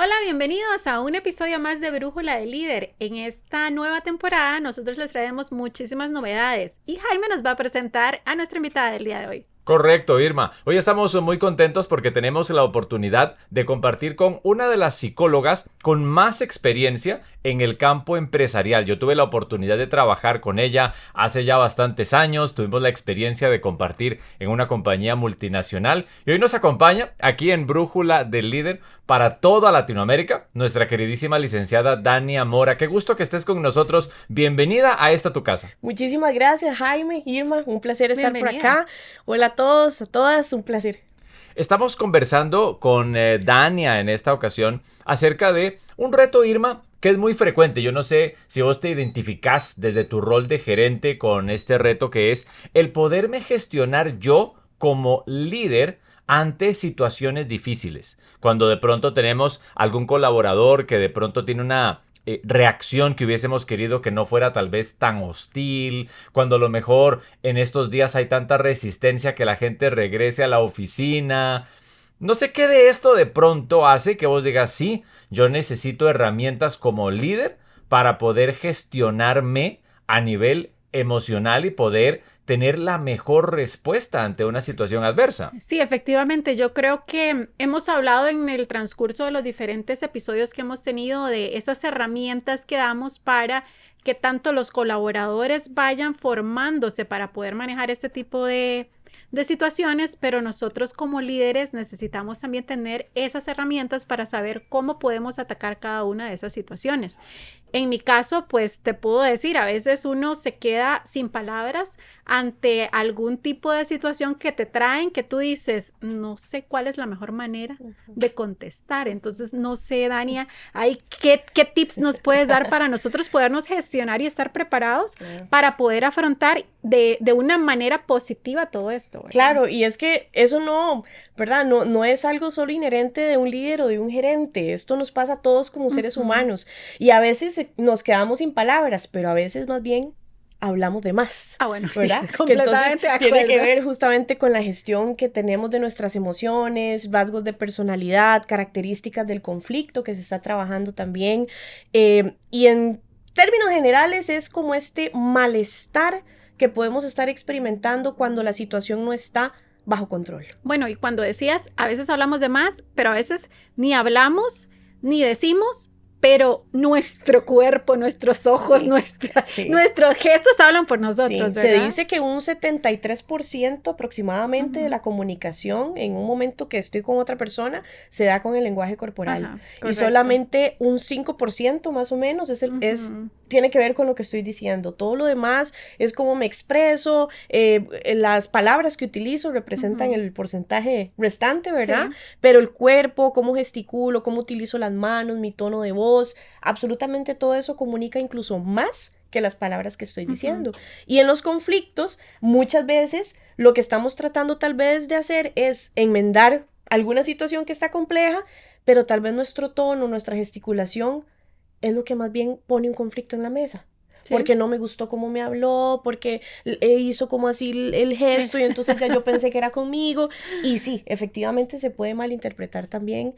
Hola, bienvenidos a un episodio más de Brújula de Líder. En esta nueva temporada nosotros les traemos muchísimas novedades y Jaime nos va a presentar a nuestra invitada del día de hoy. Correcto, Irma. Hoy estamos muy contentos porque tenemos la oportunidad de compartir con una de las psicólogas con más experiencia en el campo empresarial. Yo tuve la oportunidad de trabajar con ella hace ya bastantes años. Tuvimos la experiencia de compartir en una compañía multinacional y hoy nos acompaña aquí en Brújula del Líder para toda Latinoamérica nuestra queridísima licenciada Dania Mora. Qué gusto que estés con nosotros. Bienvenida a esta tu casa. Muchísimas gracias, Jaime, Irma. Un placer estar Bienvenida. por acá. Hola a todos, a todas. Un placer. Estamos conversando con Dania en esta ocasión acerca de un reto, Irma, que es muy frecuente. Yo no sé si vos te identificás desde tu rol de gerente con este reto que es el poderme gestionar yo como líder ante situaciones difíciles. Cuando de pronto tenemos algún colaborador que de pronto tiene una reacción que hubiésemos querido que no fuera tal vez tan hostil, cuando a lo mejor en estos días hay tanta resistencia que la gente regrese a la oficina. No sé qué de esto de pronto hace que vos digas, sí, yo necesito herramientas como líder para poder gestionarme a nivel emocional y poder tener la mejor respuesta ante una situación adversa. Sí, efectivamente, yo creo que hemos hablado en el transcurso de los diferentes episodios que hemos tenido de esas herramientas que damos para que tanto los colaboradores vayan formándose para poder manejar este tipo de situaciones, pero nosotros como líderes necesitamos también tener esas herramientas para saber cómo podemos atacar cada una de esas situaciones. En mi caso, pues te puedo decir, a veces uno se queda sin palabras ante algún tipo de situación que te traen, que tú dices, no sé cuál es la mejor manera de contestar. Entonces, no sé, Dania, ¿qué tips nos puedes dar para nosotros podernos gestionar y estar preparados para poder afrontar de una manera positiva todo esto? ¿Verdad? Claro, y es que eso no, ¿verdad? No es algo solo inherente de un líder o de un gerente. Esto nos pasa a todos como seres humanos. Y a veces nos quedamos sin palabras, pero a veces más bien hablamos de más. Bueno, ¿verdad? Sí, completamente que entonces tiene que ver justamente con la gestión que tenemos de nuestras emociones, rasgos de personalidad, características del conflicto que se está trabajando también. Y en términos generales es como este malestar que podemos estar experimentando cuando la situación no está bajo control. Bueno, y cuando decías, a veces hablamos de más, pero a veces ni hablamos, ni decimos, pero nuestro cuerpo, nuestros ojos, Sí, nuestros gestos hablan por nosotros, sí. ¿verdad? Se dice que un 73% aproximadamente de la comunicación en un momento que estoy con otra persona se da con el lenguaje corporal. Y solamente un 5% más o menos tiene que ver con lo que estoy diciendo. Todo lo demás es cómo me expreso, las palabras que utilizo representan el porcentaje restante, ¿verdad? Sí. Pero el cuerpo, cómo gesticulo, cómo utilizo las manos, mi tono de voz, absolutamente todo eso comunica incluso más que las palabras que estoy diciendo. Y en los conflictos, muchas veces lo que estamos tratando tal vez de hacer es enmendar alguna situación que está compleja, pero tal vez nuestro tono, nuestra gesticulación es lo que más bien pone un conflicto en la mesa. ¿Sí? Porque no me gustó cómo me habló, porque hizo como así el gesto y entonces ya yo pensé que era conmigo. Y sí, efectivamente se puede malinterpretar también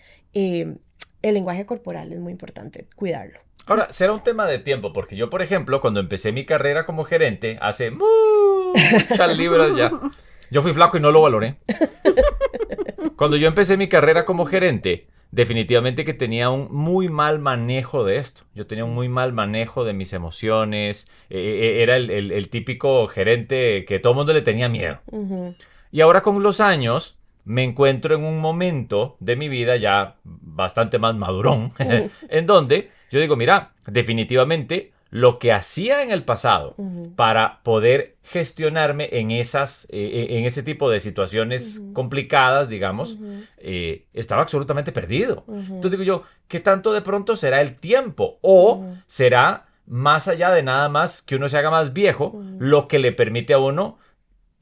el lenguaje corporal, es muy importante cuidarlo. Ahora, será un tema de tiempo, porque yo, por ejemplo, cuando empecé mi carrera como gerente, hace muchas libras ya, yo fui flaco y no lo valoré. Cuando yo empecé mi carrera como gerente, definitivamente que tenía un muy mal manejo de esto. Yo tenía un muy mal manejo de mis emociones. Era el típico gerente que todo el mundo le tenía miedo. Y ahora con los años me encuentro en un momento de mi vida ya bastante más madurón, en donde yo digo, mira, definitivamente lo que hacía en el pasado para poder gestionarme en ese tipo de situaciones complicadas, digamos, estaba absolutamente perdido. Entonces digo yo, ¿qué tanto de pronto será el tiempo? ¿O será más allá de nada más que uno se haga más viejo, lo que le permite a uno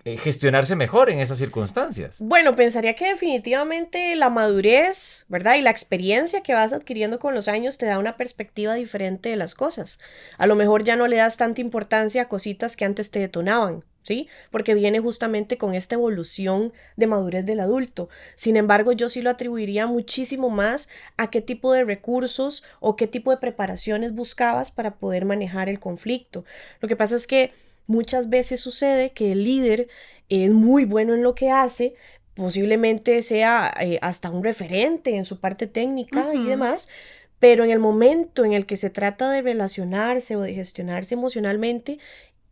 gestionarse mejor en esas circunstancias? Bueno, pensaría que definitivamente la madurez, ¿verdad? Y la experiencia que vas adquiriendo con los años te da una perspectiva diferente de las cosas. A lo mejor ya no le das tanta importancia a cositas que antes te detonaban, ¿sí? Porque viene justamente con esta evolución de madurez del adulto. Sin embargo, yo sí lo atribuiría muchísimo más a qué tipo de recursos o qué tipo de preparaciones buscabas para poder manejar el conflicto. Lo que pasa es que muchas veces sucede que el líder es muy bueno en lo que hace, posiblemente sea hasta un referente en su parte técnica y demás, pero en el momento en el que se trata de relacionarse o de gestionarse emocionalmente,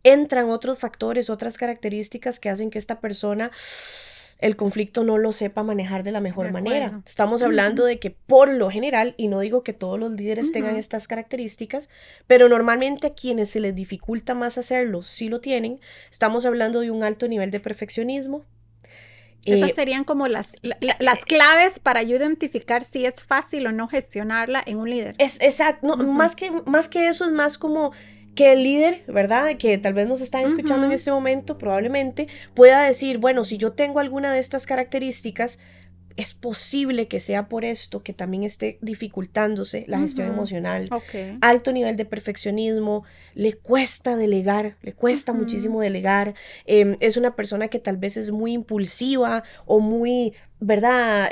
entran otros factores, otras características que hacen que esta persona el conflicto no lo sepa manejar de la mejor manera. Estamos hablando de que por lo general, y no digo que todos los líderes tengan estas características, pero normalmente a quienes se les dificulta más hacerlo, sí lo tienen. Estamos hablando de un alto nivel de perfeccionismo. Esas serían como las claves para yo identificar si es fácil o no gestionarla en un líder. Exacto, no, más que eso es más como que el líder, ¿verdad? Que tal vez nos están escuchando en este momento, probablemente pueda decir, bueno, si yo tengo alguna de estas características, es posible que sea por esto que también esté dificultándose la gestión emocional. Alto nivel de perfeccionismo, le cuesta delegar, le cuesta muchísimo delegar. Es una persona que tal vez es muy impulsiva o muy, ¿verdad?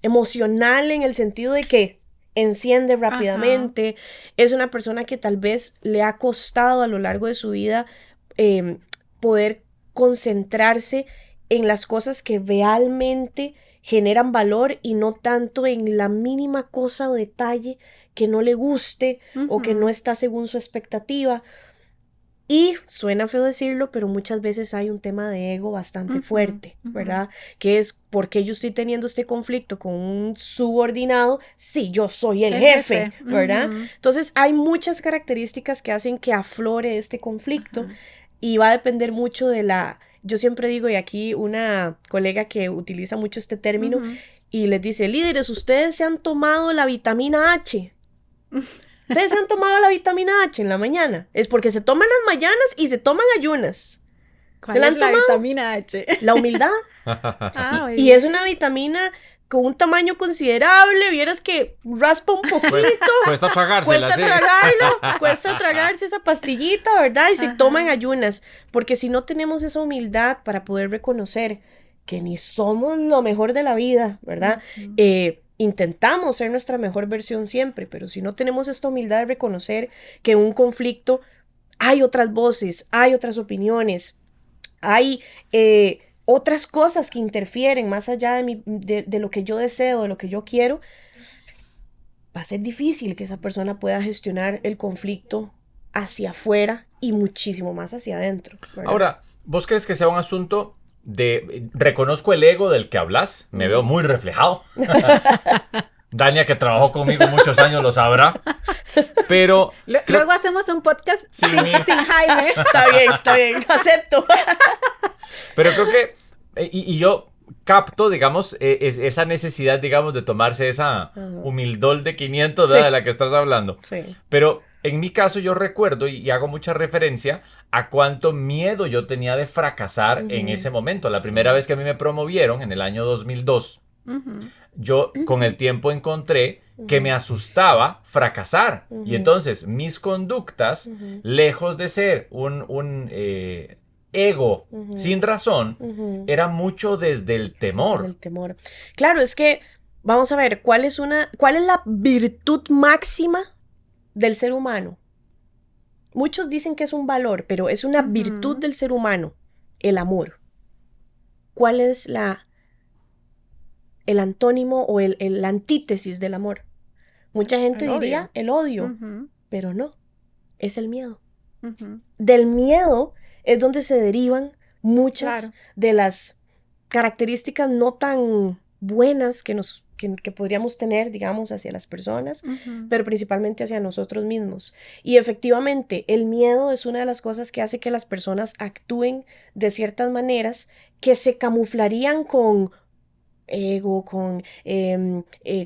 Emocional en el sentido de que enciende rápidamente. Es una persona que tal vez le ha costado a lo largo de su vida poder concentrarse en las cosas que realmente generan valor y no tanto en la mínima cosa o detalle que no le guste o que no está según su expectativa. Y suena feo decirlo, pero muchas veces hay un tema de ego bastante fuerte, ¿verdad? Que es porque yo estoy teniendo este conflicto con un subordinado, sí, yo soy el jefe, ¿verdad? Entonces hay muchas características que hacen que aflore este conflicto y va a depender mucho de la... Yo siempre digo, y aquí una colega que utiliza mucho este término, y les dice, líderes, ustedes se han tomado la vitamina H. Ustedes se han tomado la vitamina H en la mañana. Es porque se toman las mañanas y se toman ayunas. ¿Cuál es la vitamina H? La humildad. Y es una vitamina con un tamaño considerable. Vieras que raspa un poquito. Cuesta tragársela, cuesta tragarse esa pastillita, ¿verdad? Y se toman ayunas. Porque si no tenemos esa humildad para poder reconocer que ni somos lo mejor de la vida, ¿verdad? Intentamos ser nuestra mejor versión siempre, pero si no tenemos esta humildad de reconocer que en un conflicto hay otras voces, hay otras opiniones, hay otras cosas que interfieren más allá de lo que yo deseo, de lo que yo quiero, va a ser difícil que esa persona pueda gestionar el conflicto hacia afuera y muchísimo más hacia adentro, ¿verdad? Ahora, ¿vos crees que sea un asunto de... Reconozco el ego del que hablas, me veo muy reflejado. Dania, que trabajó conmigo muchos años, lo sabrá. Pero... Luego hacemos un podcast sin Jaime. Está bien, acepto. Pero creo que... Y yo capto, digamos, esa necesidad, digamos, de tomarse esa humildol de 500 de la que estás hablando. Sí. Pero en mi caso yo recuerdo y hago mucha referencia a cuánto miedo yo tenía de fracasar en ese momento. La primera vez que a mí me promovieron, en el año 2002, yo con el tiempo encontré que me asustaba fracasar. Y entonces mis conductas, lejos de ser un ego sin razón, era mucho desde el temor. Desde el temor. Claro, es que, vamos a ver, ¿cuál es la virtud máxima del ser humano? Muchos dicen que es un valor, pero es una virtud del ser humano, el amor. ¿Cuál es el antónimo o el antítesis del amor? Mucha gente diría el odio, pero no, es el miedo. Del miedo es donde se derivan muchas de las características no tan buenas que podríamos tener, digamos, hacia las personas, pero principalmente hacia nosotros mismos. Y efectivamente, el miedo es una de las cosas que hace que las personas actúen de ciertas maneras que se camuflarían con ego, con,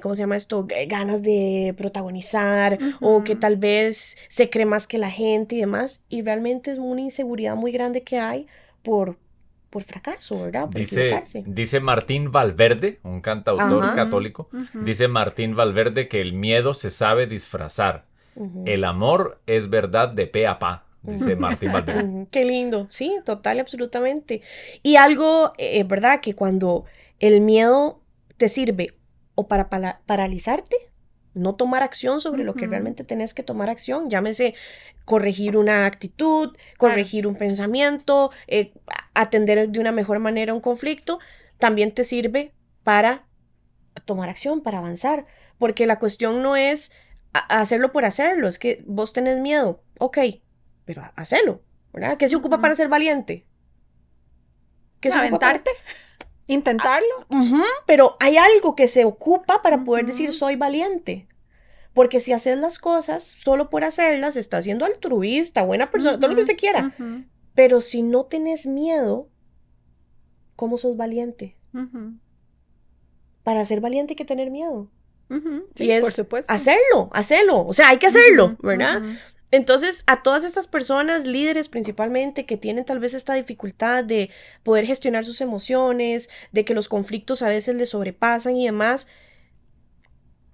¿cómo se llama esto? Ganas de protagonizar, o que tal vez se cree más que la gente y demás, y realmente es una inseguridad muy grande que hay por por fracaso, ¿verdad? Por Dice, equivocarse. dice Martín Valverde, un cantautor Ajá. católico, dice Martín Valverde que el miedo se sabe disfrazar. El amor es verdad de pe a pa, dice Martín Valverde. Qué lindo, sí, total y absolutamente. Y algo, ¿verdad? Que cuando el miedo te sirve o para paralizarte, no tomar acción sobre lo que realmente tenés que tomar acción, llámese corregir una actitud, corregir un pensamiento, atender de una mejor manera un conflicto, también te sirve para tomar acción, para avanzar, porque la cuestión no es hacerlo por hacerlo, es que vos tenés miedo, ok, pero hacelo, ¿verdad? ¿Qué se ocupa para ser valiente? ¿Qué se ocupa para...? Aventarte, intentarlo. Pero hay algo que se ocupa para poder decir soy valiente. Porque si haces las cosas solo por hacerlas, estás siendo altruista, buena persona, todo lo que usted quiera. Pero si no tenés miedo, ¿cómo sos valiente? Para ser valiente hay que tener miedo. Sí, y es por supuesto. hacerlo. O sea, hay que hacerlo, ¿verdad? Entonces, a todas estas personas, líderes principalmente, que tienen tal vez esta dificultad de poder gestionar sus emociones, de que los conflictos a veces les sobrepasan y demás,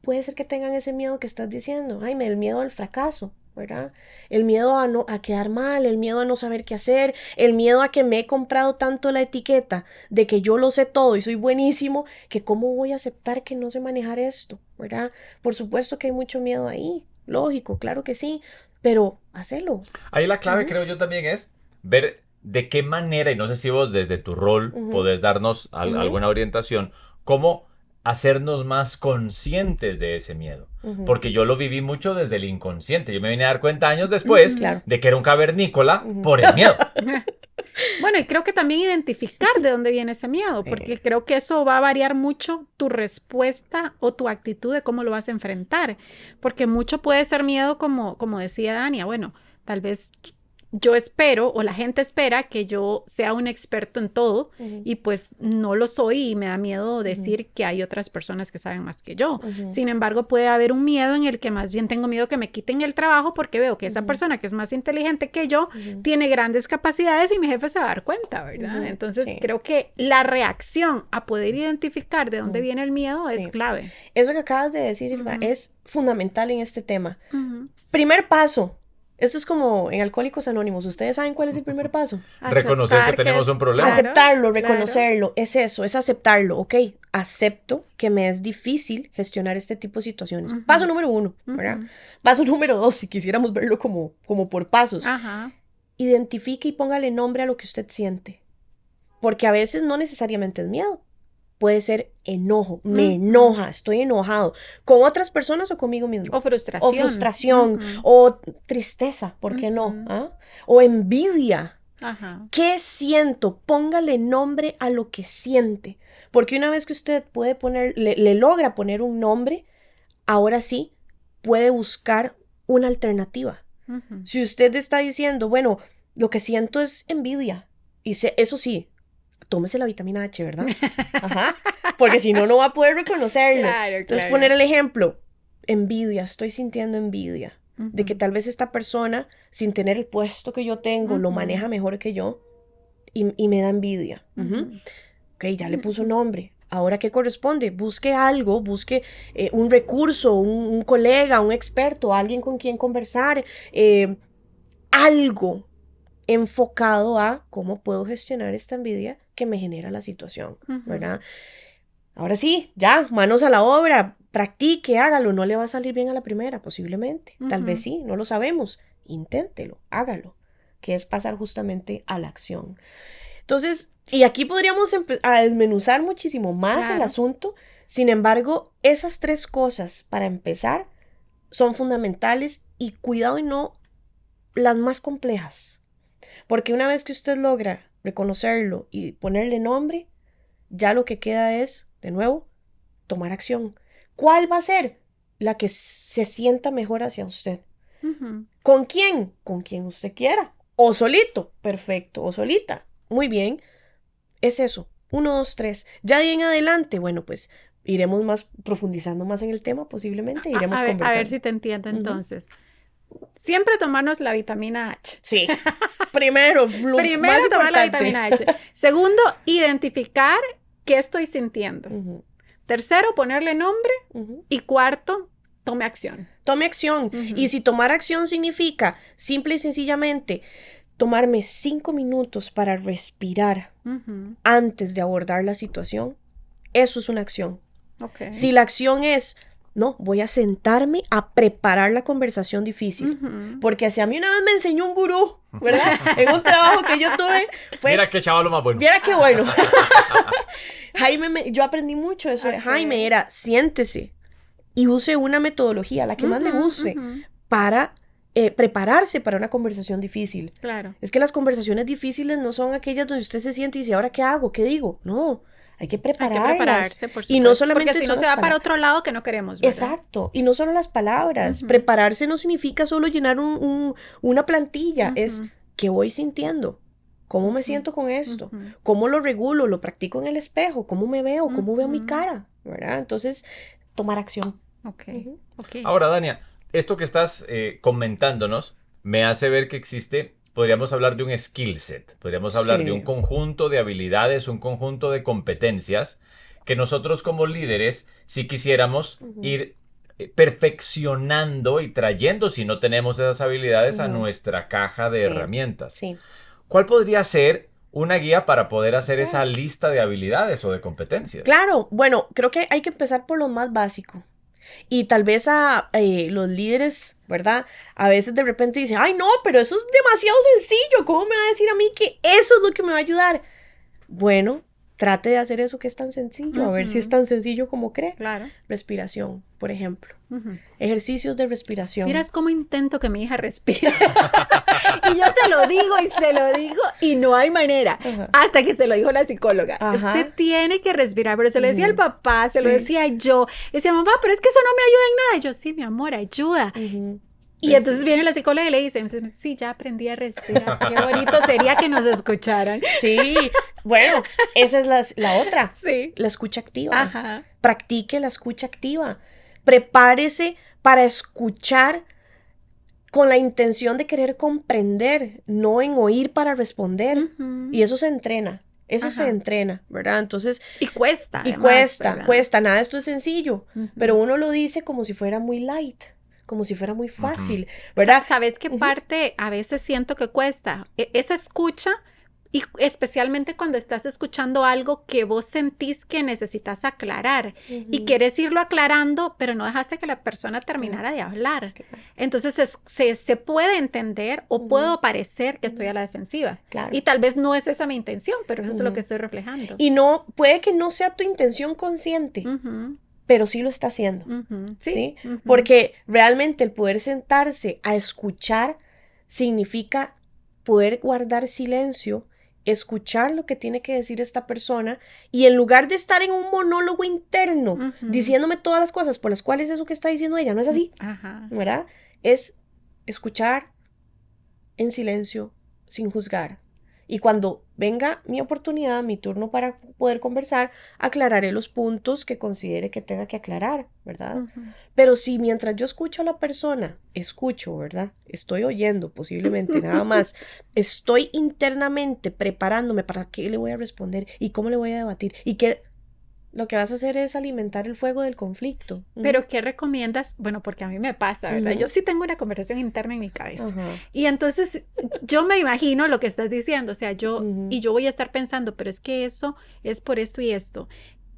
puede ser que tengan ese miedo que estás diciendo, Jaime, el miedo al fracaso, ¿verdad? El miedo a quedar mal, el miedo a no saber qué hacer, el miedo a que me he comprado tanto la etiqueta de que yo lo sé todo y soy buenísimo, que cómo voy a aceptar que no sé manejar esto, ¿verdad? Por supuesto que hay mucho miedo ahí, lógico, claro que sí, pero hacelo. Ahí la clave, creo yo, también es ver de qué manera, y no sé si vos desde tu rol podés darnos alguna orientación, cómo hacernos más conscientes de ese miedo. Porque yo lo viví mucho desde el inconsciente. Yo me vine a dar cuenta años después de que era un cavernícola por el miedo. Bueno, y creo que también identificar de dónde viene ese miedo, porque creo que eso va a variar mucho tu respuesta o tu actitud de cómo lo vas a enfrentar, porque mucho puede ser miedo como decía Dania, bueno, tal vez yo espero o la gente espera que yo sea un experto en todo y pues no lo soy y me da miedo decir que hay otras personas que saben más que yo. Sin embargo, puede haber un miedo en el que más bien tengo miedo que me quiten el trabajo porque veo que esa persona que es más inteligente que yo tiene grandes capacidades y mi jefe se va a dar cuenta, ¿verdad? Entonces, creo que la reacción a poder identificar de dónde viene el miedo es clave. Eso que acabas de decir, Irma, es fundamental en este tema. Primer paso. Esto es como en Alcohólicos Anónimos. ¿Ustedes saben cuál es el primer paso? Reconocer que tenemos un problema. Aceptarlo, reconocerlo. Es eso, es aceptarlo. Ok, acepto que me es difícil gestionar este tipo de situaciones. Paso número 1, ¿verdad? Paso número 2, si quisiéramos verlo como por pasos. Identifique y póngale nombre a lo que usted siente. Porque a veces no necesariamente es miedo. Puede ser enojo, me enoja, estoy enojado con otras personas o conmigo mismo. O frustración. O tristeza, ¿por qué no? ¿Ah? O envidia. ¿Qué siento? Póngale nombre a lo que siente. Porque una vez que usted puede le logra poner un nombre, ahora sí puede buscar una alternativa. Si usted está diciendo, bueno, lo que siento es envidia, y eso sí, tómese la vitamina H, ¿verdad? Ajá. Porque si no, no va a poder reconocerlo. Claro. Entonces, poner el ejemplo. Envidia, estoy sintiendo envidia. De que tal vez esta persona, sin tener el puesto que yo tengo, lo maneja mejor que yo y me da envidia. Ok, ya le puso nombre. Ahora, ¿qué corresponde? Busque algo, busque un recurso, un colega, un experto, alguien con quien conversar, algo enfocado a cómo puedo gestionar esta envidia que me genera la situación, ¿verdad? Ahora sí, ya, manos a la obra, practique, hágalo, no le va a salir bien a la primera, posiblemente, tal vez sí, no lo sabemos, inténtelo, hágalo, que es pasar justamente a la acción. Entonces, y aquí podríamos a desmenuzar muchísimo más el asunto, sin embargo, esas 3 cosas para empezar son fundamentales y cuidado y no las más complejas. Porque una vez que usted logra reconocerlo y ponerle nombre, ya lo que queda es, de nuevo, tomar acción. ¿Cuál va a ser? La que se sienta mejor hacia usted. ¿Con quién? Con quien usted quiera. O solito. Perfecto. O solita. Muy bien. Es eso. 1, 2, 3. Ya de ahí en adelante, bueno, pues iremos profundizando más en el tema, posiblemente. Iremos conversando. A ver si te entiendo entonces. Siempre tomarnos la vitamina H. Sí. Primero, Primero tomar la vitamina H. Segundo, identificar qué estoy sintiendo. Tercero, ponerle nombre. Y cuarto, tome acción. Tome acción. Y si tomar acción significa simple y sencillamente tomarme 5 minutos para respirar antes de abordar la situación, eso es una acción. Okay. Si la acción es, no, voy a sentarme a preparar la conversación difícil. Porque si a mí una vez me enseñó un gurú, ¿verdad? En un trabajo que yo tuve. Mira qué chaval más bueno. Mira qué bueno. Jaime, yo aprendí mucho eso de Jaime, era siéntese y use una metodología, la que más le guste, para prepararse para una conversación difícil. Claro. Es que las conversaciones difíciles no son aquellas donde usted se siente y dice, ¿ahora qué hago? ¿Qué digo? No. Hay que prepararse, por supuesto. Y no solamente porque si no se va para otro lado que no queremos, ¿verdad? Exacto, y no solo las palabras. Prepararse no significa solo llenar una plantilla, es ¿qué voy sintiendo? ¿Cómo me siento con esto? ¿Cómo lo regulo? ¿Lo practico en el espejo? ¿Cómo me veo? ¿Cómo veo mi cara? ¿Verdad? Entonces, tomar acción. Okay. Ahora, Dania, esto que estás comentándonos me hace ver que existe... Podríamos hablar de un skill set, podríamos hablar de un conjunto de habilidades, un conjunto de competencias que nosotros como líderes, si quisiéramos ir perfeccionando y trayendo, si no tenemos esas habilidades, a nuestra caja de herramientas. Sí. ¿Cuál podría ser una guía para poder hacer esa lista de habilidades o de competencias? Claro, bueno, creo que hay que empezar por lo más básico. Y tal vez a los líderes, ¿verdad? A veces de repente dicen, ay no, pero eso es demasiado sencillo, ¿cómo me va a decir a mí que eso es lo que me va a ayudar? Bueno, trate de hacer eso que es tan sencillo, a ver si es tan sencillo como cree. Claro. Respiración, por ejemplo. Ejercicios de respiración. Miras cómo intento que mi hija respire. Y yo se lo digo y no hay manera. Hasta que se lo dijo la psicóloga. Usted tiene que respirar, pero se lo decía el papá, se lo decía yo. Decía, mamá, pero es que eso no me ayuda en nada. Y yo, sí, mi amor, ayuda. Y entonces viene la psicóloga y le dice, sí, ya aprendí a respirar. Qué bonito sería que nos escucharan. Sí, bueno, esa es la otra. Sí. La escucha activa. Practique la escucha activa. Prepárese para escuchar con la intención de querer comprender, no en oír para responder. Y eso se entrena. Eso se entrena, ¿verdad? Entonces... Y cuesta. Y además, cuesta. Nada de esto es sencillo. Pero uno lo dice como si fuera muy light. Como si fuera muy fácil, ¿verdad? ¿Sabes qué parte a veces siento que cuesta? Esa escucha, y especialmente cuando estás escuchando algo que vos sentís que necesitas aclarar y quieres irlo aclarando, pero no dejaste que la persona terminara de hablar. Entonces se puede entender o puedo parecer que estoy a la defensiva. Y tal vez no es esa mi intención, pero eso es lo que estoy reflejando. Y no, puede que no sea tu intención consciente. Pero sí lo está haciendo, ¿sí? Porque realmente el poder sentarse a escuchar significa poder guardar silencio, escuchar lo que tiene que decir esta persona y en lugar de estar en un monólogo interno diciéndome todas las cosas por las cuales eso que está diciendo ella no es así, ¿verdad? Es escuchar en silencio, sin juzgar. Y cuando venga mi oportunidad, mi turno para poder conversar, aclararé los puntos que considere que tenga que aclarar, ¿verdad? Pero si mientras yo escucho a la persona, ¿verdad? Estoy oyendo posiblemente nada más, estoy internamente preparándome para qué le voy a responder y cómo le voy a debatir y qué... Lo que vas a hacer es alimentar el fuego del conflicto. ¿Pero qué recomiendas? Bueno, porque a mí me pasa, ¿verdad? Yo sí tengo una conversación interna en mi cabeza. Y entonces yo me imagino lo que estás diciendo, o sea, y yo voy a estar pensando, pero es que eso es por esto y esto.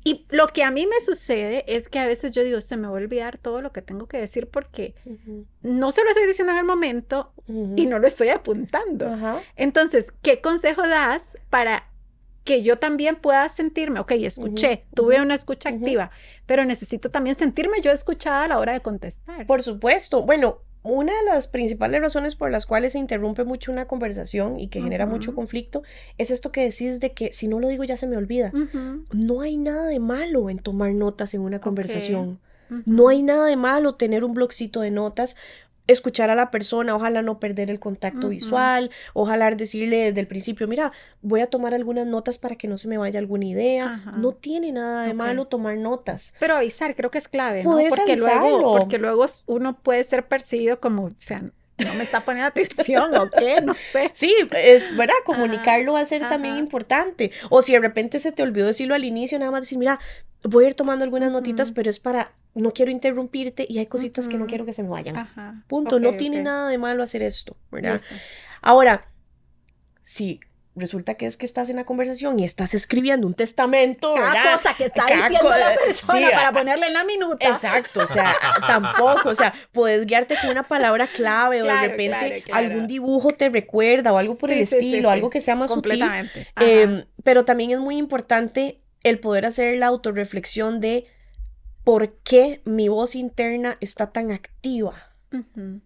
Y lo que a mí me sucede es que a veces yo digo, se me va a olvidar todo lo que tengo que decir porque no se lo estoy diciendo en el momento y no lo estoy apuntando. Entonces, ¿qué consejo das para que yo también pueda sentirme, ok, escuché, tuve una escucha activa, pero necesito también sentirme yo escuchada a la hora de contestar? Por supuesto. Bueno, una de las principales razones por las cuales se interrumpe mucho una conversación y que genera mucho conflicto es esto que decís de que si no lo digo ya se me olvida. No hay nada de malo en tomar notas en una conversación. No hay nada de malo tener un blogcito de notas, escuchar a la persona, ojalá no perder el contacto visual, ojalá decirle desde el principio, mira, voy a tomar algunas notas para que no se me vaya alguna idea. No tiene nada de malo tomar notas. Pero avisar creo que es clave, ¿no? Porque luego uno puede ser percibido como, o sea, no me está poniendo atención o qué, no sé. Sí, es verdad, comunicarlo va a ser Ajá. también importante. O si de repente se te olvidó decirlo al inicio, nada más decir, mira, voy a ir tomando algunas notitas, pero es para, no quiero interrumpirte y hay cositas que no quiero que se me vayan. Ajá. Punto, Ok, no tiene ok. nada de malo hacer esto, ¿verdad? Listo. Ahora, si resulta que es que estás en la conversación y estás escribiendo un testamento, Cada ¿verdad? cosa que está Cada diciendo la sí, persona para ponerle en la minuta. exacto, o sea, tampoco, o sea, puedes guiarte con una palabra clave o de Claro, repente claro. algún dibujo te recuerda o algo por el estilo, algo que sea más sutil. Completamente. Ajá. Pero también es muy importante el poder hacer la autorreflexión de por qué mi voz interna está tan activa. Ujú.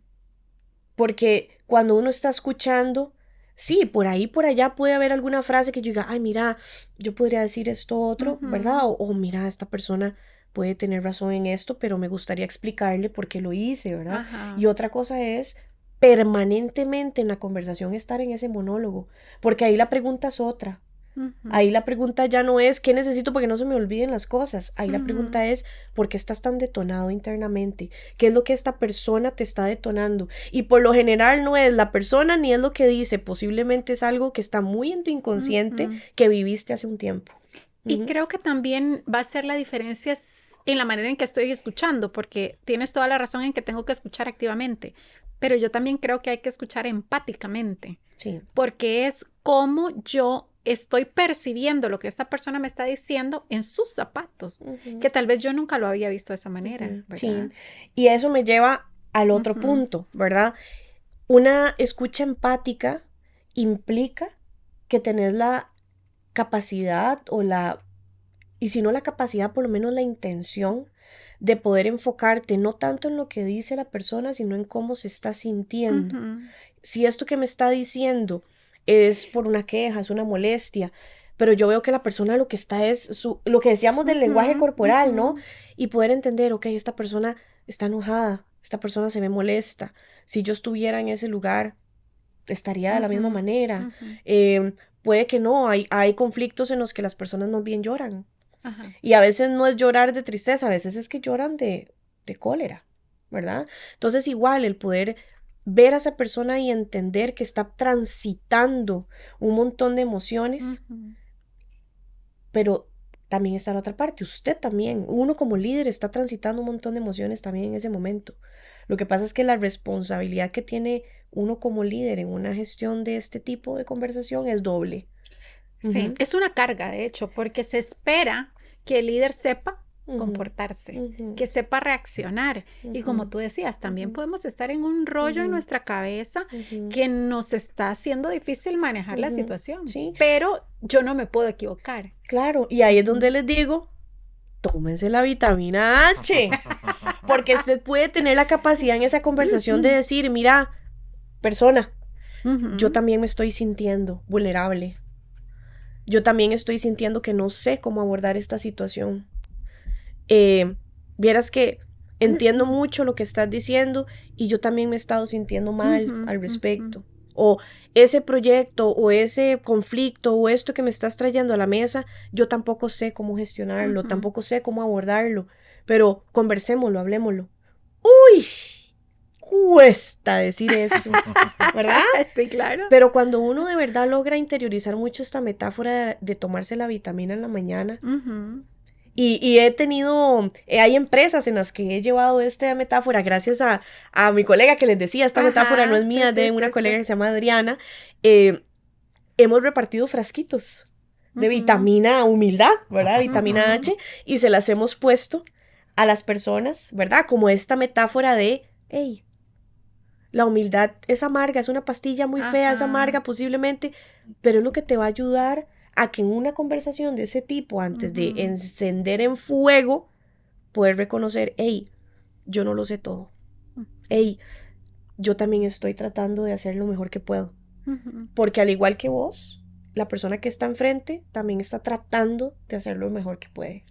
Porque cuando uno está escuchando, sí, por ahí, por allá puede haber alguna frase que yo diga, ay, mira, yo podría decir esto otro, ¿verdad? O mira, esta persona puede tener razón en esto, pero me gustaría explicarle por qué lo hice, ¿verdad? Ajá. Y otra cosa es permanentemente en la conversación estar en ese monólogo, porque ahí la pregunta es otra. Ujú. Ahí la pregunta ya no es ¿qué necesito para que no se me olviden las cosas? Ahí la Ujú. pregunta es ¿por qué estás tan detonado internamente? ¿Qué es lo que esta persona te está detonando? Y por lo general no es la persona ni es lo que dice, posiblemente es algo que está muy en tu inconsciente Ujú. que viviste hace un tiempo. Y Ujú. creo que también va a ser la diferencia en la manera en que estoy escuchando, porque tienes toda la razón en que tengo que escuchar activamente, pero yo también creo que hay que escuchar empáticamente, Sí. porque es como yo estoy percibiendo lo que esta persona me está diciendo en sus zapatos, Ujú. que tal vez yo nunca lo había visto de esa manera, Ujú. ¿verdad? Sí. Y eso me lleva al otro Ujú. punto, ¿verdad? Una escucha empática implica que tenés la capacidad o la, y si no la capacidad, por lo menos la intención de poder enfocarte no tanto en lo que dice la persona, sino en cómo se está sintiendo. Ujú. Si esto que me está diciendo es por una queja, es una molestia, pero yo veo que la persona lo que está es lo que decíamos del lenguaje Ujú. corporal, ¿no? Ujú. Y poder entender, ok, esta persona está enojada, esta persona se ve molesta. Si yo estuviera en ese lugar, estaría de la misma Ujú. manera. Ujú. Puede que no, hay conflictos en los que las personas más bien lloran. Ajá. Y a veces no es llorar de tristeza, a veces es que lloran de cólera, ¿verdad? Entonces igual el poder ver a esa persona y entender que está transitando un montón de emociones, Ujú. pero también está la otra parte, usted también, uno como líder está transitando un montón de emociones también en ese momento. Lo que pasa es que la responsabilidad que tiene uno como líder en una gestión de este tipo de conversación es doble. Sí, Ujú, es una carga, de hecho, porque se espera que el líder sepa ujú, comportarse, ujú, que sepa reaccionar. Y como ujú, tú decías, también ujú, podemos estar en un rollo en ujú, nuestra cabeza ujú, que nos está haciendo difícil manejar la ujú. situación, Sí, pero yo no me puedo equivocar. claro, y ahí es donde Ujú. les digo, tómense la vitamina H, porque usted puede tener la capacidad en esa conversación de decir, mira, persona, yo Ujú. también me estoy sintiendo vulnerable, yo también estoy sintiendo que no sé cómo abordar esta situación. Eh, Vieras que entiendo mucho lo que estás diciendo y yo también me he estado sintiendo mal Ujú. al Ujú. respecto. O ese proyecto o ese conflicto o esto que me estás trayendo a la mesa, yo tampoco sé cómo gestionarlo, Ujú. tampoco sé cómo abordarlo, pero conversémoslo, hablemoslo. ¡Uy! Cuesta decir eso, ¿verdad? Sí, claro. Pero cuando uno de verdad logra interiorizar mucho esta metáfora de tomarse la vitamina en la mañana, Ujú. y he tenido, hay empresas en las que he llevado esta metáfora gracias a mi colega que les decía, esta metáfora no Ajá, es sí, mía, es sí, de una sí, colega sí. que se llama Adriana. eh, Hemos repartido frasquitos de Ujú. vitamina humildad, ¿verdad? Vitamina Ujú. H, y se las hemos puesto a las personas, ¿verdad? Como esta metáfora de, hey, la humildad es amarga, es una pastilla muy fea, es Ajá. amarga posiblemente, pero es lo que te va a ayudar a que en una conversación de ese tipo, antes de Ujú. encender en fuego, poder reconocer, hey, yo no lo sé todo. Hey, yo también estoy tratando de hacer lo mejor que puedo. Ujú. Porque al igual que vos, la persona que está enfrente también está tratando de hacer lo mejor que puede.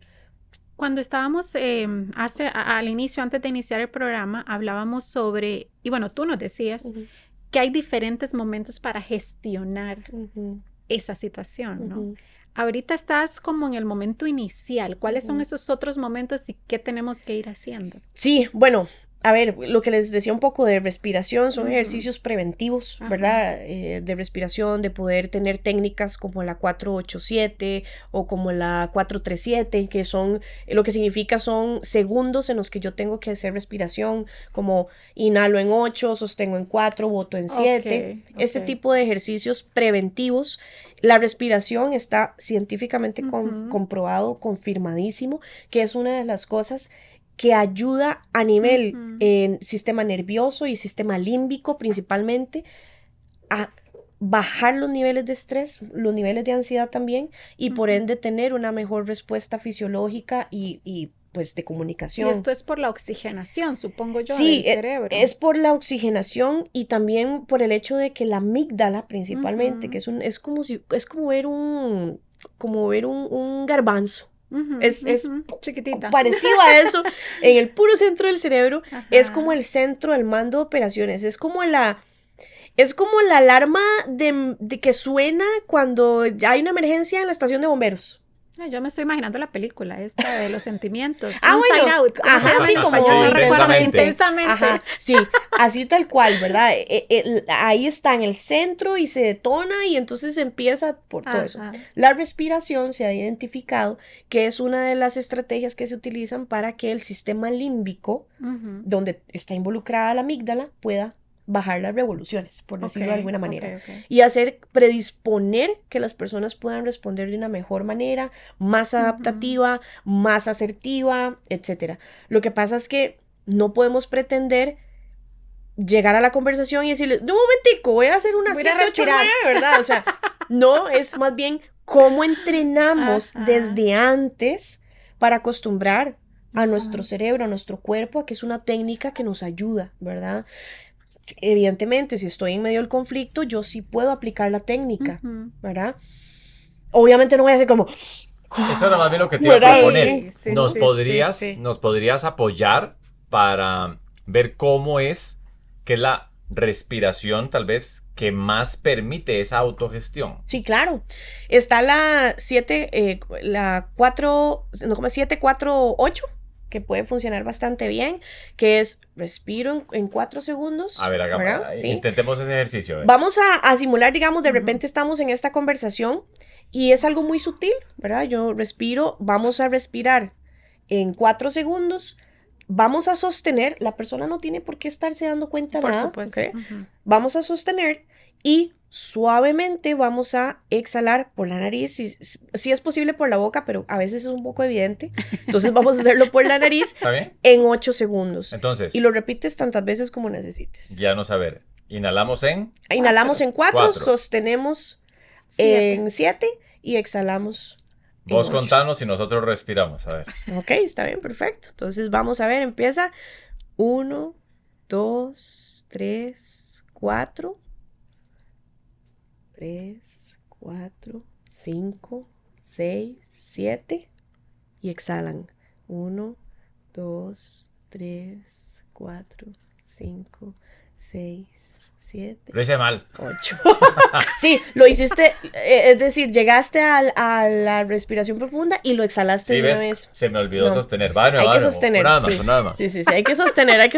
Cuando estábamos al inicio, antes de iniciar el programa, hablábamos sobre, y bueno, tú nos decías Ujú, que hay diferentes momentos para gestionar ujú, esa situación, ¿no? ujú, Ahorita estás como en el momento inicial. ¿Cuáles son ujú. esos otros momentos y qué tenemos que ir haciendo? Sí, bueno, a ver, lo que les decía un poco de respiración son ejercicios preventivos, ¿verdad? De respiración, de poder tener técnicas como la 4-8-7 o como la 4-3-7, que son, lo que significa son segundos en los que yo tengo que hacer respiración, como inhalo en 8, sostengo en 4, boto en 7. Este tipo de ejercicios preventivos. La respiración está científicamente comprobado, confirmadísimo, que es una de las cosas que ayuda a nivel sistema nervioso y sistema límbico principalmente a bajar los niveles de estrés, los niveles de ansiedad también, y por ende tener una mejor respuesta fisiológica y pues de comunicación. Y esto es por la oxigenación, supongo yo, sí, del cerebro. Es por la oxigenación y también por el hecho de que la amígdala principalmente, que es como ver un garbanzo. Es chiquitita. Parecido a eso, en el puro centro del cerebro. Es como el centro del mando de operaciones, es como la alarma de que suena cuando ya hay una emergencia en la estación de bomberos. Yo me estoy imaginando la película esta de los sentimientos. Inside bueno. Out. Así como no recuerdo intensamente. Ajá, sí, así tal cual, ¿verdad? Ahí está en el centro y se detona y entonces empieza por todo eso. La respiración se ha identificado que es una de las estrategias que se utilizan para que el sistema límbico, donde está involucrada la amígdala, pueda bajar las revoluciones, por decirlo de alguna manera, y predisponer que las personas puedan responder de una mejor manera, más adaptativa, más asertiva, etc. Lo que pasa es que no podemos pretender llegar a la conversación y decirle, no, un momentico, voy a hacer una 7, 8, 9, ¿verdad? O sea, no, es más bien cómo entrenamos desde antes para acostumbrar a nuestro cerebro, a nuestro cuerpo, a que es una técnica que nos ayuda, ¿verdad? Evidentemente, si estoy en medio del conflicto, yo sí puedo aplicar la técnica, ¿verdad? Obviamente no voy a hacer como... Eso era más bien lo que te iba a proponer. ¿Nos podrías apoyar para ver cómo es que la respiración tal vez que más permite esa autogestión? Sí, claro. Está la 7-4-8, que puede funcionar bastante bien, que es respiro en 4 segundos. A ver, intentemos ese ejercicio. Vamos a simular, digamos, de repente estamos en esta conversación y es algo muy sutil, ¿verdad? Yo respiro, vamos a respirar en 4 segundos, vamos a sostener, la persona no tiene por qué estarse dando cuenta por nada, supuesto. ¿okay? Vamos a sostener y suavemente vamos a exhalar por la nariz, si es posible por la boca, pero a veces es un poco evidente, entonces vamos a hacerlo por la nariz. ¿Está bien? En 8 segundos. Entonces, y lo repites tantas veces como necesites. Ya no saber. Inhalamos en 4, sostenemos 7. En 7 y exhalamos. Vos contanos y nosotros respiramos, a ver. Ok, está bien, perfecto. Entonces vamos a ver, empieza 1, 2, 3, 4. 3, 4, 5, 6, 7 y exhalan. 1, 2, 3, 4, 5, 6, 7. Lo hice mal. 8. Sí, lo hiciste, es decir, llegaste a la respiración profunda y lo exhalaste de una vez. Se me olvidó sostener. Hay que sostener. Nada más. Sí, hay que sostener,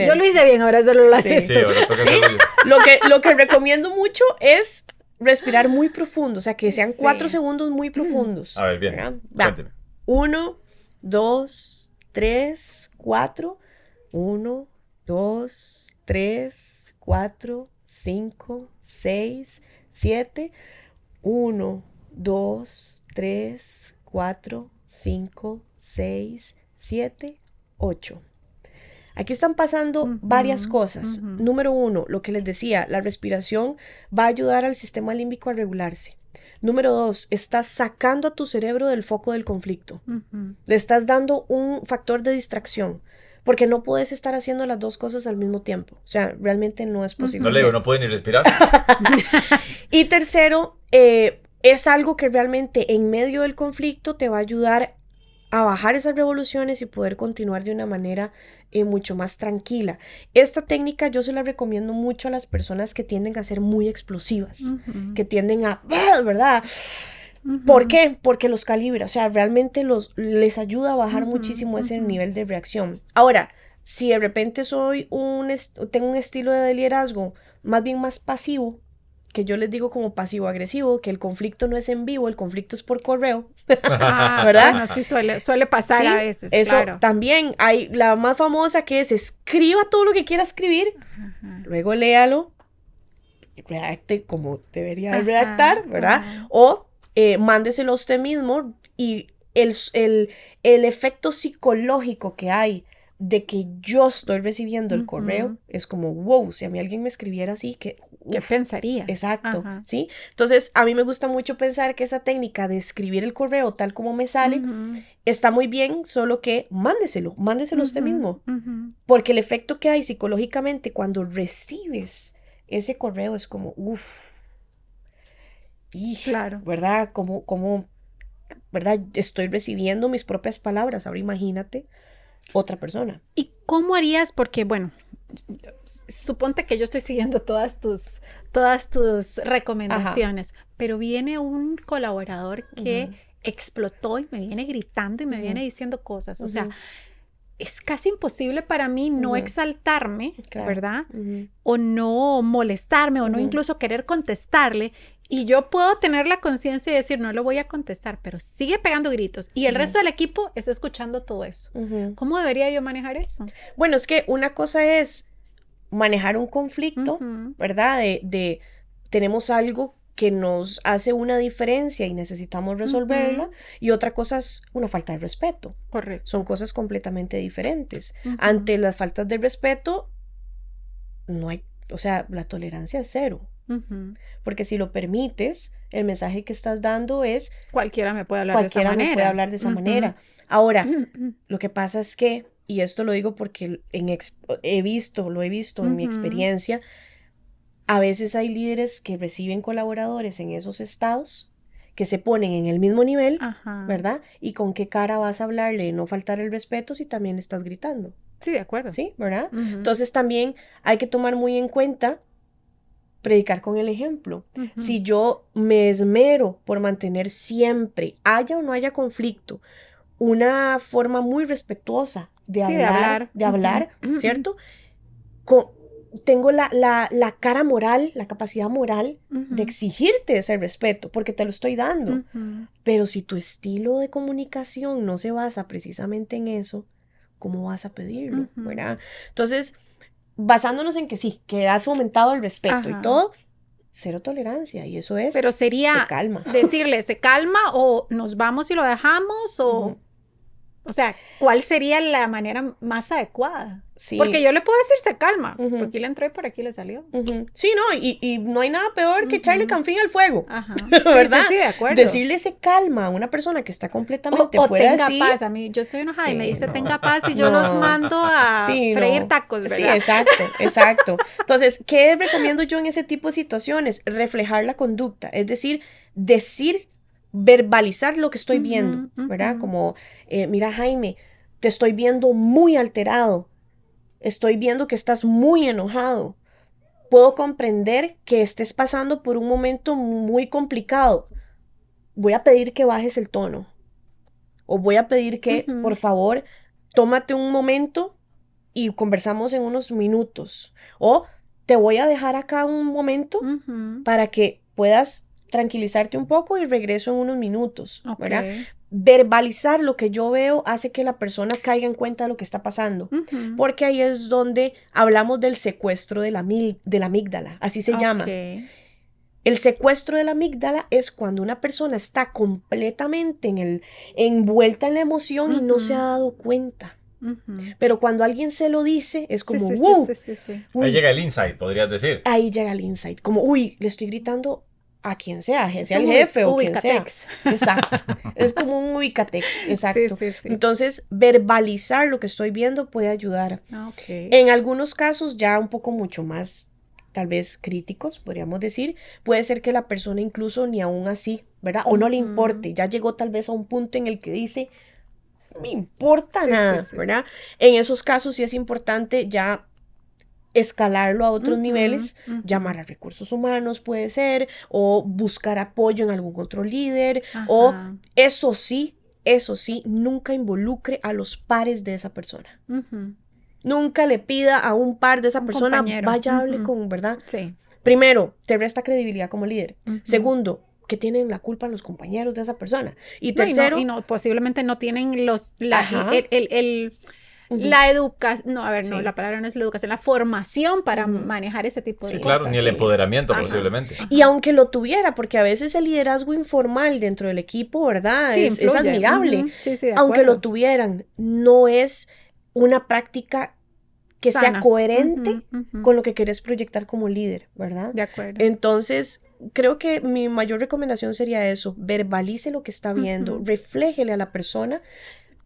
Yo lo hice bien, ahora solo lo haces tú. Sí, ahora toca hacerlo yo. Lo que recomiendo mucho es respirar muy profundo, o sea, que sean 4 segundos muy profundos. A ver, bien. 1, 2, 3, 4. 1, 2, 3, 4, 5, 6, 7. 1, 2, 3, 4, 5, 6, 7, 8. Aquí están pasando varias cosas. Número 1, lo que les decía, la respiración va a ayudar al sistema límbico a regularse. Número 2, estás sacando a tu cerebro del foco del conflicto. Le estás dando un factor de distracción, porque no puedes estar haciendo las dos cosas al mismo tiempo. O sea, realmente no es posible. No puede ni respirar. Y tercero, es algo que realmente en medio del conflicto te va a ayudar a bajar esas revoluciones y poder continuar de una manera mucho más tranquila. Esta técnica yo se la recomiendo mucho a las personas que tienden a ser muy explosivas, que tienden a, ¿verdad? ¿Por qué? Porque los calibra, o sea, realmente les ayuda a bajar muchísimo ese nivel de reacción. Ahora, Si de repente tengo un estilo de liderazgo más bien más pasivo, que yo les digo como pasivo-agresivo, que el conflicto no es en vivo, el conflicto es por correo, ¿verdad? Bueno, sí suele pasar ¿Sí? a veces, Eso claro. también hay la más famosa que es escriba todo lo que quiera escribir, luego léalo, redacte como debería de redactar, ¿verdad? O mándeselo a usted mismo y el efecto psicológico que hay de que yo estoy recibiendo el correo es como, wow, si a mí alguien me escribiera así, que... ¿Qué pensaría? Exacto, ¿sí? Entonces, a mí me gusta mucho pensar que esa técnica de escribir el correo tal como me sale está muy bien, solo que mándeselo a usted mismo. Porque el efecto que hay psicológicamente cuando recibes ese correo es como, claro. ¿verdad? Como, ¿verdad? Estoy recibiendo mis propias palabras. Ahora imagínate otra persona. ¿Y cómo harías? Porque, bueno, suponte que yo estoy siguiendo todas tus recomendaciones, pero viene un colaborador que explotó y me viene gritando y me viene diciendo cosas. O sea, es casi imposible para mí no exaltarme, claro, ¿verdad? O no molestarme, o no incluso querer contestarle. Y yo puedo tener la conciencia de decir, no lo voy a contestar, pero sigue pegando gritos. Y el resto del equipo está escuchando todo eso. ¿Cómo debería yo manejar eso? Bueno, es que una cosa es manejar un conflicto, ¿verdad? Tenemos algo que nos hace una diferencia y necesitamos resolverla, y otra cosa es una falta de respeto. Correcto. Son cosas completamente diferentes. Ante las faltas de respeto, no hay, o sea, la tolerancia es cero. Porque si lo permites, el mensaje que estás dando es... Cualquiera me puede hablar de esa manera. Cualquiera me puede hablar de esa manera. Ahora, lo que pasa es que, y esto lo digo porque lo he visto en mi experiencia, a veces hay líderes que reciben colaboradores en esos estados que se ponen en el mismo nivel, ¿verdad? ¿Y con qué cara vas a hablarle de no faltar el respeto si también le estás gritando? Sí, de acuerdo. Sí, ¿verdad? Entonces también hay que tomar muy en cuenta predicar con el ejemplo. Si yo me esmero por mantener siempre, haya o no haya conflicto, una forma muy respetuosa de hablar, ¿cierto? Tengo la cara moral, la capacidad moral de exigirte ese respeto, porque te lo estoy dando. Pero si tu estilo de comunicación no se basa precisamente en eso, ¿cómo vas a pedirlo? ¿Verdad? Entonces, basándonos en que sí, que has fomentado el respeto y todo, cero tolerancia, y eso es... Pero sería se calma. Decirle, ¿se calma o nos vamos y lo dejamos? O sea, ¿cuál sería la manera más adecuada? Sí. Porque yo le puedo decir, se calma, porque aquí le entró y por aquí le salió. Sí, no, y no hay nada peor que echarle canfín al fuego, ¿verdad? Sí, de acuerdo. Decirle se calma a una persona que está completamente fuera de sí. O tenga paz, a mí, yo soy enojada y me dice tenga paz y yo los mando a freír tacos, ¿verdad? Sí, exacto. Entonces, ¿qué recomiendo yo en ese tipo de situaciones? Reflejar la conducta, es decir, verbalizar lo que estoy viendo, ¿verdad? Como, mira, Jaime, te estoy viendo muy alterado, estoy viendo que estás muy enojado, puedo comprender que estés pasando por un momento muy complicado, voy a pedir que bajes el tono, o voy a pedir que, por favor, tómate un momento y conversamos en unos minutos, o te voy a dejar acá un momento para que puedas tranquilizarte un poco y regreso en unos minutos, ¿verdad? Verbalizar lo que yo veo hace que la persona caiga en cuenta de lo que está pasando, porque ahí es donde hablamos del secuestro de la amígdala, así se llama. El secuestro de la amígdala es cuando una persona está completamente envuelta en la emoción y no se ha dado cuenta. Pero cuando alguien se lo dice, es como, ¡wow! Ahí llega el insight, podrías decir. Ahí llega el insight, como, uy, le estoy gritando a quien sea el jefe o quien sea. Exacto. Es como un ubicatex, exacto. Entonces, verbalizar lo que estoy viendo puede ayudar. En algunos casos, ya un poco mucho más, tal vez críticos, podríamos decir, puede ser que la persona incluso ni aún así, ¿verdad? O no le importe, ya llegó tal vez a un punto en el que dice, no me importa nada, ¿verdad? En esos casos sí es importante ya escalarlo a otros niveles, llamar a recursos humanos puede ser, o buscar apoyo en algún otro líder, o eso sí, nunca involucre a los pares de esa persona. Nunca le pida a un par de esa persona, compañero. vaya, hable con, ¿verdad? Sí. Primero, te resta credibilidad como líder. Segundo, que tienen la culpa los compañeros de esa persona. Y tercero... No, posiblemente no tienen la educación, no, a ver, no, la palabra no es la educación, la formación para manejar ese tipo de cosas. Claro, ni el empoderamiento posiblemente. Y aunque lo tuviera, porque a veces el liderazgo informal dentro del equipo, ¿verdad? Sí, es admirable. Sí, de aunque acuerdo. lo tuvieran, no es una práctica que sana. Sea coherente con lo que querés proyectar como líder, ¿verdad? De acuerdo. Entonces, creo que mi mayor recomendación sería eso, verbalice lo que está viendo, refléjele a la persona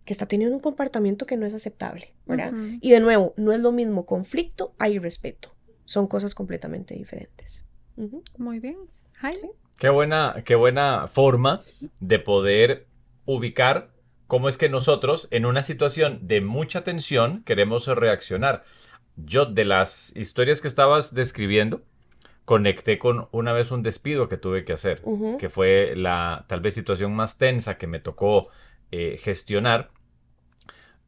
que está teniendo un comportamiento que no es aceptable, ¿verdad? Y de nuevo, no es lo mismo conflicto a irrespeto, son cosas completamente diferentes. Muy bien, Jaime. ¿Sí? Qué buena forma de poder ubicar cómo es que nosotros, en una situación de mucha tensión, queremos reaccionar. Yo, de las historias que estabas describiendo, conecté con una vez un despido que tuve que hacer, que fue la tal vez situación más tensa que me tocó gestionar.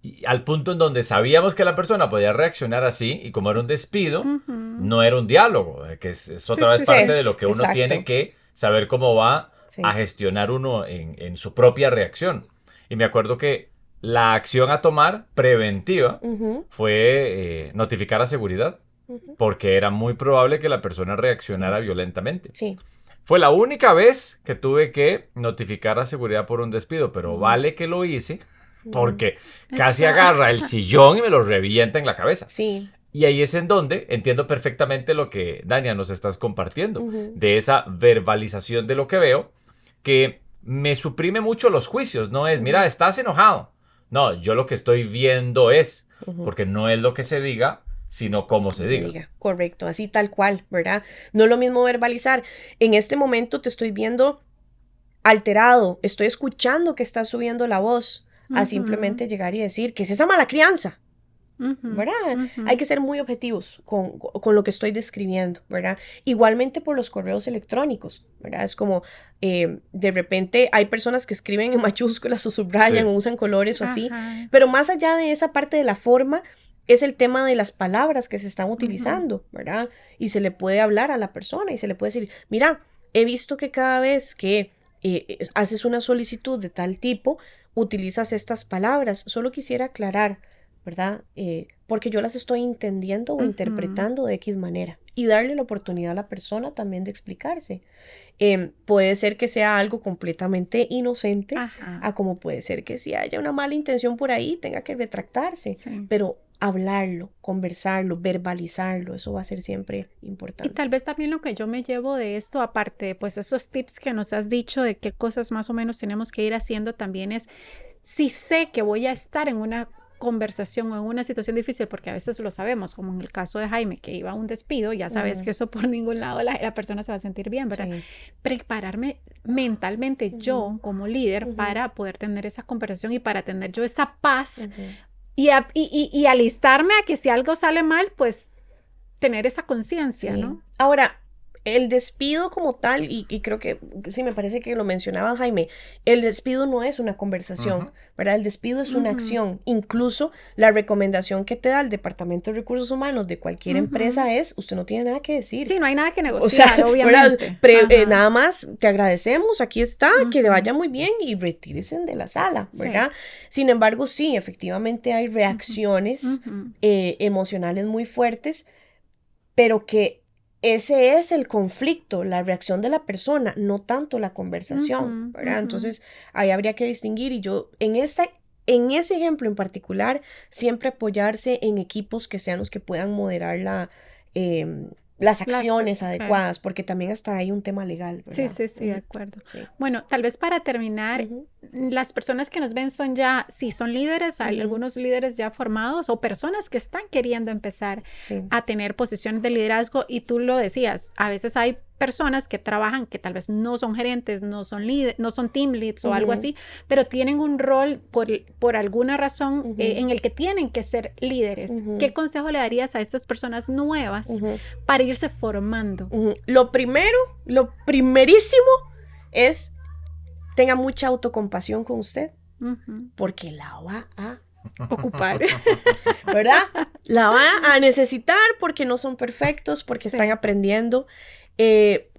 Y al punto en donde sabíamos que la persona podía reaccionar así, y como era un despido, no era un diálogo, que es otra vez parte de lo que uno tiene que saber cómo va a gestionar uno en su propia reacción. Y me acuerdo que la acción a tomar preventiva fue notificar a seguridad, porque era muy probable que la persona reaccionara violentamente. Sí. Fue la única vez que tuve que notificar a seguridad por un despido, pero vale que lo hice, porque casi agarra el sillón y me lo revienta en la cabeza. Sí. Y ahí es en donde entiendo perfectamente lo que, Dania, nos estás compartiendo, de esa verbalización de lo que veo, que me suprime mucho los juicios. No es, mira, estás enojado. No, yo lo que estoy viendo es, porque no es lo que se diga, sino cómo se diga. Correcto, así tal cual, ¿verdad? No es lo mismo verbalizar. En este momento te estoy viendo alterado, estoy escuchando que estás subiendo la voz, a simplemente llegar y decir, ¿qué es esa mala crianza? ¿Verdad? Hay que ser muy objetivos con lo que estoy describiendo, ¿verdad? Igualmente por los correos electrónicos, ¿verdad? Es como, de repente hay personas que escriben en mayúsculas o subrayan o usan colores o así, pero más allá de esa parte de la forma, es el tema de las palabras que se están utilizando, ¿verdad? Y se le puede hablar a la persona y se le puede decir, mira, he visto que cada vez que haces una solicitud de tal tipo, utilizas estas palabras. Solo quisiera aclarar, ¿verdad? Porque yo las estoy entendiendo o interpretando de X manera. Y darle la oportunidad a la persona también de explicarse. Puede ser que sea algo completamente inocente, a como puede ser que si haya una mala intención por ahí, tenga que retractarse. Sí. Pero hablarlo, conversarlo, verbalizarlo, eso va a ser siempre importante. Y tal vez también lo que yo me llevo de esto, aparte de pues esos tips que nos has dicho de qué cosas más o menos tenemos que ir haciendo, también es, si sé que voy a estar en una conversación o en una situación difícil, porque a veces lo sabemos, como en el caso de Jaime, que iba a un despido, ya sabes que eso por ningún lado la persona se va a sentir bien, ¿verdad? Sí. Prepararme mentalmente yo como líder para poder tener esa conversación y para tener yo esa paz y alistarme a que si algo sale mal, pues tener esa conciencia, ¿no? Ahora, el despido como tal, y creo que sí, me parece que lo mencionaba Jaime, el despido no es una conversación, ¿verdad? El despido es una acción. Incluso la recomendación que te da el Departamento de Recursos Humanos de cualquier empresa es, usted no tiene nada que decir. Sí, no hay nada que negociar, o sea, obviamente. Nada más, te agradecemos, aquí está, que le vaya muy bien y retírese de la sala, ¿verdad? Sí. Sin embargo, sí, efectivamente hay reacciones emocionales muy fuertes, pero que ese es el conflicto, la reacción de la persona, no tanto la conversación, ¿verdad? Entonces, ahí habría que distinguir, y yo, en ese ejemplo en particular, siempre apoyarse en equipos que sean los que puedan moderar las acciones adecuadas, porque también hasta hay un tema legal, ¿verdad? Sí, de acuerdo. Sí. Bueno, tal vez para terminar, las personas que nos ven son líderes, hay algunos líderes ya formados o personas que están queriendo empezar a tener posiciones de liderazgo, y tú lo decías, a veces hay personas que trabajan que tal vez no son gerentes, no son team leads o algo así, pero tienen un rol por alguna razón en el que tienen que ser líderes. ¿Qué consejo le darías a estas personas nuevas para irse formando? Lo primerísimo es tenga mucha autocompasión con usted, porque la va a ocupar, ¿verdad? La van a necesitar porque no son perfectos, porque están aprendiendo.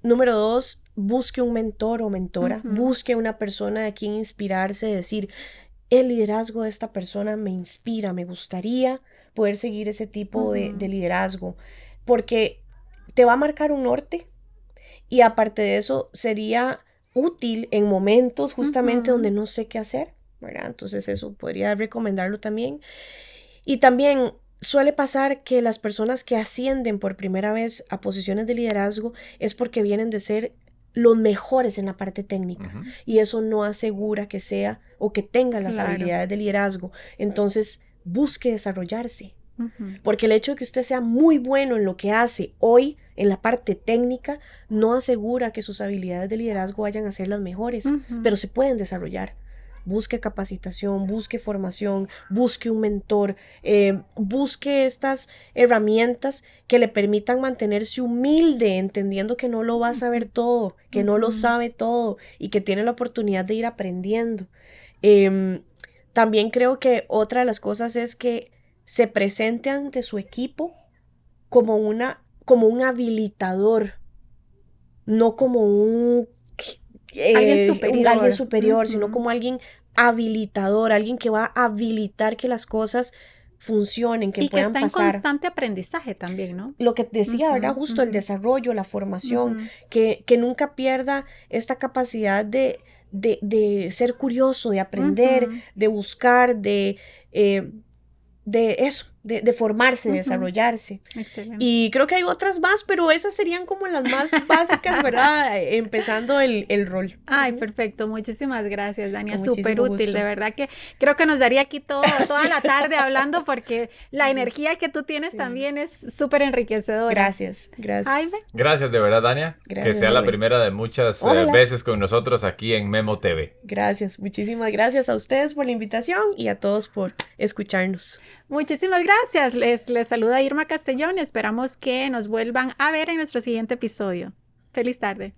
Número 2, busque un mentor o mentora, busque una persona de quien inspirarse, decir, el liderazgo de esta persona me inspira, me gustaría poder seguir ese tipo de liderazgo, porque te va a marcar un norte y aparte de eso sería útil en momentos justamente donde no sé qué hacer, ¿verdad? Entonces eso podría recomendarlo también. Y también suele pasar que las personas que ascienden por primera vez a posiciones de liderazgo es porque vienen de ser los mejores en la parte técnica y eso no asegura que sea o que tenga las habilidades de liderazgo. Entonces busque desarrollarse, porque el hecho de que usted sea muy bueno en lo que hace hoy en la parte técnica no asegura que sus habilidades de liderazgo vayan a ser las mejores, pero se pueden desarrollar. Busque capacitación, busque formación, busque un mentor, busque estas herramientas que le permitan mantenerse humilde, entendiendo que no lo va a saber todo, que no lo sabe todo y que tiene la oportunidad de ir aprendiendo. También creo que otra de las cosas es que se presente ante su equipo como un habilitador, no como alguien superior, sino como alguien habilitador, alguien que va a habilitar que las cosas funcionen, que puedan pasar. Y que está en constante aprendizaje también, ¿no? Lo que decía, ¿verdad? Justo el desarrollo, la formación, que nunca pierda esta capacidad de ser curioso, de aprender, de buscar, de eso, de formarse, de desarrollarse. Excelente. Y creo que hay otras más, pero esas serían como las más básicas, ¿verdad? Empezando el rol. Ay, perfecto. Muchísimas gracias, Dania. Súper útil. De verdad que creo que nos daría aquí toda la tarde hablando porque la energía que tú tienes también es súper enriquecedora. Gracias. Gracias de verdad, Dania. Que sea la primera de muchas veces con nosotros aquí en Memo TV. Gracias. Muchísimas gracias a ustedes por la invitación y a todos por escucharnos. Muchísimas gracias. Les saluda Irma Castellón. Esperamos que nos vuelvan a ver en nuestro siguiente episodio. Feliz tarde.